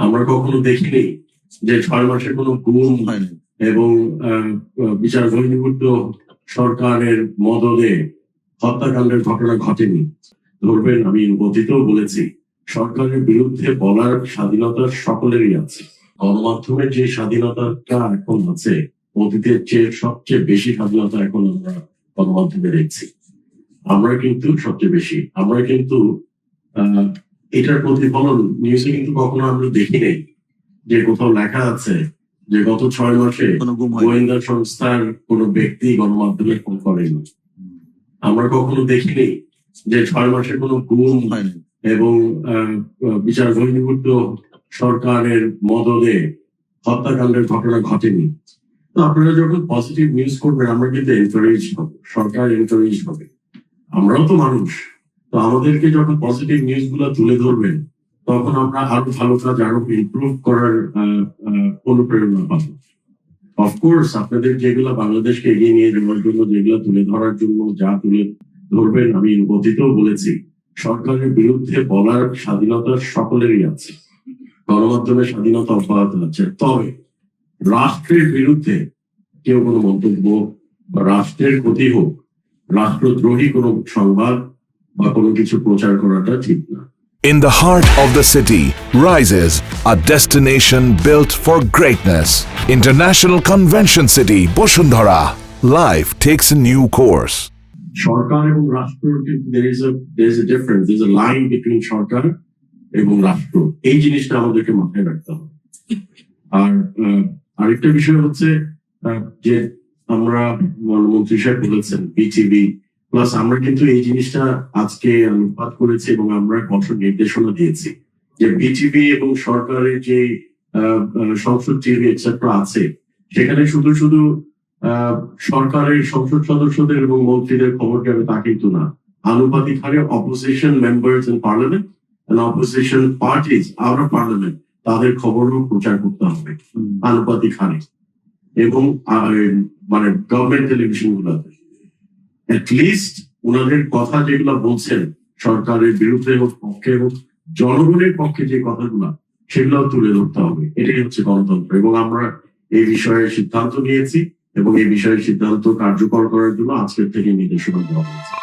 আমরা কখনো দেখিনি যে 6 মাসে কোনো গুম হয়নি এবং বিচার বহির্ভূত সরকারের মদদে হত্যাকাণ্ডের ঘটনা ঘটেনি। ধরবেন, আমি অতীতেও বলেছি, সরকারের বিরুদ্ধে বলার স্বাধীনতা সকলেরই আছে। গণমাধ্যমের যে স্বাধীনতাটা এখন আছে, অতীতের চেয়ে সবচেয়ে বেশি স্বাধীনতা এখন আমরা গণমাধ্যমে দেখছি। আমরা কিন্তু সবচেয়ে বেশি, আমরা কিন্তু এটার প্রতিফলন নিউজে কিন্তু কখনো আমরা দেখি নাই যে কোথাও লেখা আছে যে গত 6 মাসে গোয়েন্দা সংস্থার কোন ব্যক্তি গণমাধ্যমে ফোন করেনি। আমরা কখনো দেখিনি যে 6 মাসে কোনো গুম হয়নি এবং বিচার বহির্ভূত সরকারের মদদে হত্যাকাণ্ডের ঘটনা ঘটেনি। তো আপনারা যখন পজিটিভ নিউজ করবেন, আমরা কিন্তু এনকারেজ হব, সরকার এনকারেজ হবে। আমরাও তো মানুষ, তো আমাদেরকে যখন পজিটিভ নিউজ গুলা তুলে ধরবেন, তখন আমরা আরো ভালো কাজ, আরো ইমপ্রুভ করার অনুপ্রেরণা পাবো। অফকোর্স আপনাদের যেগুলো বাংলাদেশকে এগিয়ে নিয়ে যাওয়ার জন্য, যেগুলো তুলে ধরার জন্য যা তুলে ধরবেন, আমি অতীতেও বলেছি, সরকারের বিরুদ্ধে বলার স্বাধীনতা সকলেরই আছে, গণমাধ্যমের স্বাধীনতা অব্যাহত আছে। তবে রাষ্ট্রের বিরুদ্ধে কেউ কোনো মন্তব্য বা রাষ্ট্রের ক্ষতি হোক, রাষ্ট্রদ্রোহী কোনো সংবাদ বা কোনো কিছু প্রচার করাটা ঠিক না। In the heart of the city rises a destination built for greatness. International Convention City, Bosundhara. Life takes a new course. সরকার এবং রাষ্ট্র, there is a difference, there is a line between সরকার এবং রাষ্ট্র। এই জিনিসটা আমাদেরকে মাথায় রাখতে হবে। আর আরেকটা বিষয় হচ্ছে যে আমরা মন্ত্রী সাহেব বলেছেন বিটিভি প্লাস, আমরা কিন্তু এই জিনিসটা আজকে আলোকপাত করেছি এবং আমরা কঠোর নির্দেশনা দিয়েছি যে বিটিভি এবং সরকারের যে সংসদ টিভি এটসেট্রা আছে, সেখানে শুধু সরকারের সংসদ সদস্যদের এবং মন্ত্রীদের খবর যাবে তা কিন্তু না। আনুপাতিক হারে opposition members in parliament and opposition parties out of parliament, তাদের খবরও প্রচার করতে হবে আনুপাতিক হারে, এবং মানে গভর্নমেন্ট টেলিভিশন গুলাতে অ্যাটলিস্ট ওনাদের কথা যেগুলো বলছেন, সরকারের বিরুদ্ধে হোক পক্ষে হোক, জনগণের পক্ষে যে কথাগুলো, সেগুলো তুলে ধরতে হবে। এটাই হচ্ছে গণতন্ত্র। এবং আমরা এই বিষয়ে সিদ্ধান্ত নিয়েছি এবং এই বিষয়ে সিদ্ধান্ত কার্যকর করার জন্য আজকের থেকে নির্দেশনা দেওয়া হয়েছে।